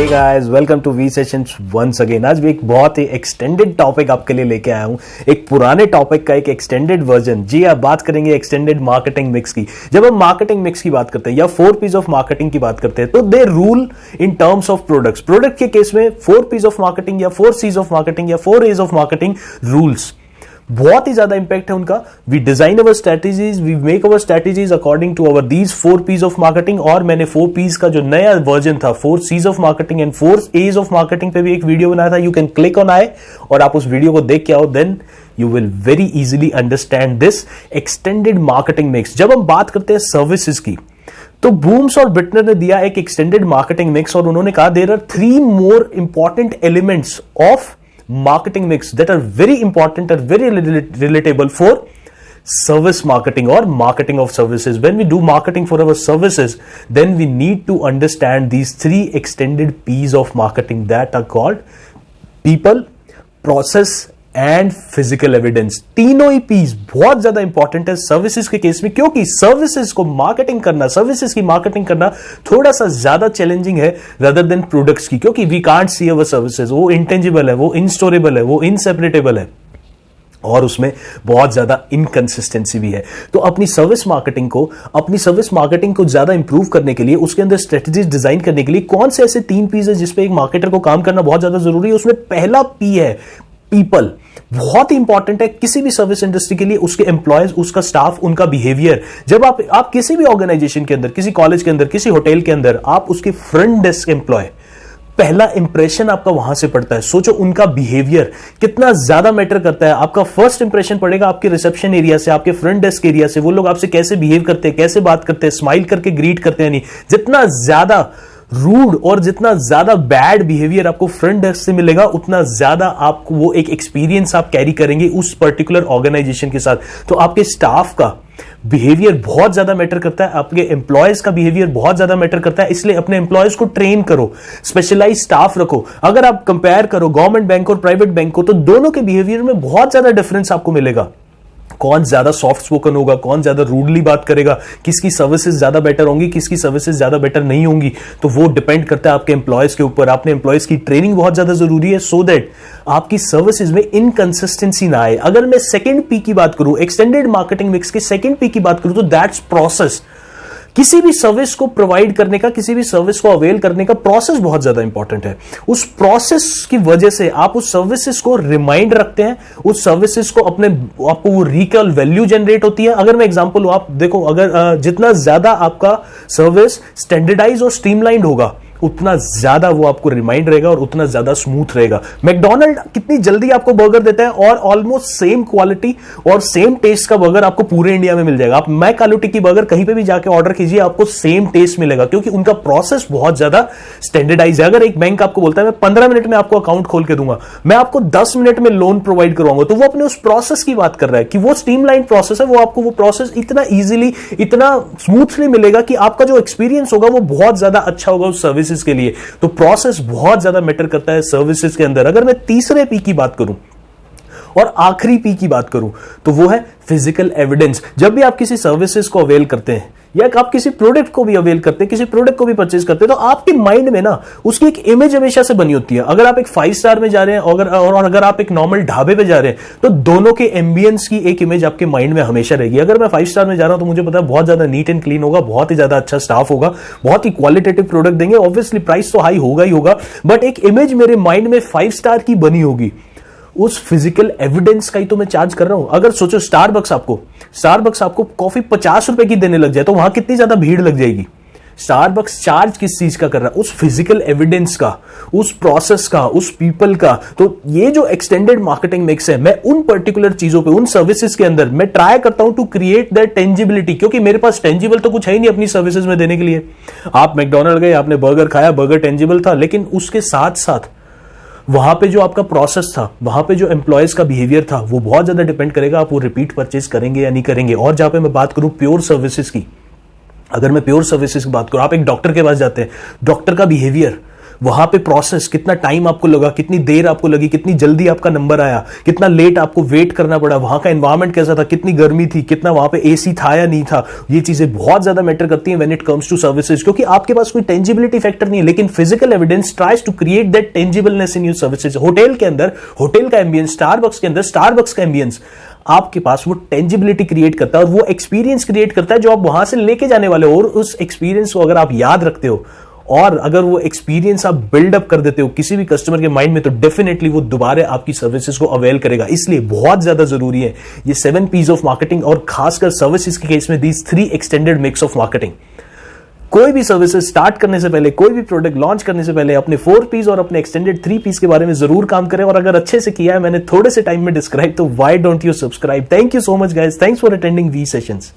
Hey guys, welcome to V sessions once again. आज भी एक बहुत ही एक्सटेंडेड टॉपिक आपके लिए लेके आया हूं, एक पुराने टॉपिक का एक एक्सटेंडेड वर्जन। जी आप बात करेंगे एक्सटेंडेड मार्केटिंग मिक्स की। जब हम मार्केटिंग मिक्स की बात करते हैं या 4 पीस ऑफ मार्केटिंग की बात करते हैं तो they rule in terms of products. Product के केस में 4 पीस ऑफ मार्केटिंग या 4 सीज ऑफ मार्केटिंग या 4 एज ऑफ मार्केटिंग रूल्स, बहुत ही ज्यादा इंपैक्ट है उनका। We design our strategies, we make our strategies according to our these 4 Ps of marketing. और मैंने 4 पीस का जो नया वर्जन था 4 Cs of marketing and 4 Es of marketing पे भी एक वीडियो बनाया था। You can click on I और आप उस वीडियो को देख के आओ, then you will very easily understand this extended marketing mix. जब हम बात करते हैं सर्विसेज की तो बूम्स और बिटनर ने दिया एक एक्सटेंडेड मार्केटिंग मिक्स और उन्होंने कहा there are 3 more important elements of marketing mix that are very important and very relatable for service marketing or marketing of services. When we do marketing for our services, then we need to understand these 3 extended P's of marketing that are called people, process and physical evidence. तीनों ही piece बहुत ज्यादा important है services के case में, क्योंकि services को marketing करना, services की मार्केटिंग करना थोड़ा सा ज्यादा चैलेंजिंग है रादर देन प्रोडक्ट्स की, क्योंकि we can't see our services. वो इंटेंजिबल है, वो इनस्टोरेबल है, वो इनसेपरेटेबल है और उसमें बहुत ज्यादा इनकंसिस्टेंसी भी है। तो अपनी सर्विस मार्केटिंग को ज्यादा इंप्रूव करने के लिए, उसके अंदर स्ट्रेटजीज डिजाइन करने के लिए कौन से ऐसे 3 पीस है जिसपे एक मार्केटर को काम करना बहुत ज्यादा जरूरी है। उसमें पहला पी है पीपल। बहुत ही इंपॉर्टेंट है किसी भी सर्विस इंडस्ट्री के लिए, उसके एम्प्लॉयज, उसका स्टाफ, उनका बिहेवियर। जब आप किसी भी ऑर्गेनाइजेशन के अंदर, किसी कॉलेज के अंदर, किसी होटल के अंदर, आप उसके फ्रंट डेस्क एम्प्लॉय, पहला इंप्रेशन आपका वहां से पड़ता है। सोचो उनका बिहेवियर कितना ज्यादा मैटर करता है। आपका फर्स्ट इंप्रेशन पड़ेगा आपके रिसेप्शन एरिया से, आपके फ्रंट डेस्क एरिया से। वो लोग आपसे कैसे बिहेव करते हैं, कैसे बात करते हैं, स्माइल करके ग्रीट करते हैं। नहीं, जितना ज्यादा रूड और जितना ज्यादा बैड बिहेवियर आपको फ्रंट डेस्क से मिलेगा, उतना ज्यादा आपको वो एक एक्सपीरियंस आप कैरी करेंगे उस पर्टिकुलर ऑर्गेनाइजेशन के साथ। तो आपके स्टाफ का बिहेवियर बहुत ज्यादा मैटर करता है, आपके एम्प्लॉयज का बिहेवियर बहुत ज्यादा मैटर करता है। इसलिए अपने एम्प्लॉयज को ट्रेन करो, स्पेशलाइज स्टाफ रखो। अगर आप कंपेयर करो गवर्नमेंट बैंक और प्राइवेट बैंक को, तो दोनों के बिहेवियर में बहुत ज्यादा डिफरेंस आपको मिलेगा। कौन ज्यादा सॉफ्ट स्पोकन होगा, कौन ज्यादा रूडली बात करेगा, किसकी सर्विसेज ज्यादा बेटर होंगी, किसकी सर्विसेज ज्यादा बेटर नहीं होंगी, तो वो डिपेंड करता है आपके एम्प्लॉयज के ऊपर। आपने एम्प्लॉयज की ट्रेनिंग बहुत ज्यादा जरूरी है सो दैट आपकी सर्विसेज में इनकंसिस्टेंसी ना आए। अगर मैं सेकंड पी की बात करूं, एक्सटेंडेड मार्केटिंग मिक्स के सेकंड पी की बात करूं, तो दैट्स प्रोसेस। किसी भी सर्विस को प्रोवाइड करने का, किसी भी सर्विस को अवेल करने का प्रोसेस बहुत ज्यादा इंपॉर्टेंट है। उस प्रोसेस की वजह से आप उस सर्विसेज को रिमाइंड रखते हैं, उस सर्विसेज को आपको वो रिकॉल वैल्यू जनरेट होती है। अगर मैं एग्जांपल लूं, आप देखो, अगर जितना ज्यादा आपका सर्विस स्टैंडर्डाइज और स्ट्रीमलाइंड होगा, उतना ज्यादा वो आपको रिमाइंड रहेगा और उतना ज्यादा स्मूथ रहेगा। मैकडॉनल्ड कितनी जल्दी आपको बर्गर देता है और ऑलमोस्ट सेम क्वालिटी और सेम टेस्ट का बर्गर आपको पूरे इंडिया में मिल जाएगा। आप मैक आलू टिक्की बर्गर कहीं पे भी जाके ऑर्डर कीजिए, आपको सेम टेस्ट मिलेगा, क्योंकि उनका प्रोसेस बहुत ज्यादा स्टैंडर्डाइज है। अगर एक बैंक आपको बोलता है मैं 15 मिनट में आपको अकाउंट खोल के दूंगा, मैं आपको 10 मिनट में लोन प्रोवाइड करवाऊंगा, तो वो अपने उस प्रोसेस की बात कर रहा है कि वो स्ट्रीमलाइन प्रोसेस है। वो आपको वो प्रोसेस इतना इजीली, इतना स्मूथली मिलेगा कि आपका जो एक्सपीरियंस होगा वो बहुत ज्यादा अच्छा होगा उस सर्विसेज के लिए। तो प्रोसेस बहुत ज्यादा मैटर करता है सर्विसेज के अंदर। अगर मैं तीसरे पी की बात करूं और आखिरी पी की बात करूं, तो वो है फिजिकल एविडेंस। जब भी आप किसी सर्विसेज को अवेल करते हैं या आप किसी प्रोडक्ट को भी अवेल करते हैं, किसी प्रोडक्ट को भी परचेज करते हैं, तो आपके माइंड में ना उसकी एक इमेज हमेशा से बनी होती है। अगर आप एक 5 स्टार में जा रहे हैं और अगर आप एक नॉर्मल ढाबे पे जा रहे हैं, तो दोनों के एम्बियंस की एक इमेज आपके माइंड में हमेशा रहेगी। अगर मैं 5 स्टार में जा रहा हूं तो मुझे पता है बहुत ज्यादा नीट एंड क्लीन होगा, बहुत ही ज्यादा अच्छा स्टाफ होगा, बहुत ही क्वालिटेटिव प्रोडक्ट देंगे। ऑब्वियसली प्राइस तो हाई होगा ही होगा, बट एक इमेज मेरे माइंड में 5 स्टार की बनी होगी। उस फिजिकल एविडेंस का ही तो मैं चार्ज कर रहा हूं। अगर सोचो स्टारबक्स आपको कॉफी 50 रुपए की देने लग जाए, तो वहां कितनी ज्यादा भीड़ लग जाएगी। स्टारबक्स चार्ज किस चीज का कर रहा है? उस फिजिकल एविडेंस का, उस प्रोसेस का, उस पीपल का। तो ये जो एक्सटेंडेड मार्केटिंग मिक्स है, मैं उन पर्टिकुलर चीजों पे, उन सर्विसेज के अंदर मैं ट्राई करता हूं टू क्रिएट दैट टेंजिबिलिटी, क्योंकि मेरे पास टेंजिबल तो कुछ है ही नहीं अपनी सर्विसेज में देने के लिए। आप मैकडॉनल्ड गए, आपने बर्गर खाया, बर्गर टेंजिबल था, लेकिन उसके साथ साथ वहां पे जो आपका प्रोसेस था, वहां पे जो एम्प्लॉयज का बिहेवियर था, वो बहुत ज्यादा डिपेंड करेगा आप वो रिपीट परचेज करेंगे या नहीं करेंगे। और जहां पे मैं बात करूं प्योर सर्विसेज की, अगर मैं प्योर सर्विसेज की बात करूं, आप एक डॉक्टर के पास जाते हैं, डॉक्टर का बिहेवियर वहां पे प्रोसेस, कितना टाइम आपको लगा, कितनी देर आपको लगी, कितनी जल्दी आपका नंबर आया, कितना लेट आपको वेट करना पड़ा, वहां का एनवायरमेंट कैसा था, कितनी गर्मी थी, कितना वहां पे एसी था या नहीं था। ये चीजें बहुत ज्यादा मैटर करती हैं when it comes to services, क्योंकि आपके पास कोई टेंजिबिलिटी फैक्टर नहीं है, लेकिन physical evidence tries to create that tangibleness in your services. Hotel के अंदर होटल का एम्बियंस, स्टारबक्स के अंदर स्टारबक्स का एम्बियंस आपके पास वो टेंजिबिलिटी क्रिएट करता है और वो एक्सपीरियंस क्रिएट करता है जो आप वहां से लेके जाने वाले हो। और उस एक्सपीरियंस को अगर आप याद रखते हो और अगर वो एक्सपीरियंस आप बिल्डअप कर देते हो किसी भी कस्टमर के माइंड में, तो डेफिनेटली वो दोबारा आपकी सर्विसेज को अवेल करेगा। इसलिए बहुत ज्यादा जरूरी है ये 7 P's ऑफ मार्केटिंग, और खासकर सर्विसेज के केस में these 3 extended mix of marketing. कोई भी सर्विसेज स्टार्ट करने से पहले, कोई भी प्रोडक्ट लॉन्च करने से पहले अपने 4 P's और अपने एक्सटेंडेड 3 P's के बारे में जरूर काम करें। और अगर अच्छे से किया है मैंने थोड़े से टाइम में डिस्क्राइब, तो why don't you subscribe. Thank you so much guys, thanks for attending V sessions.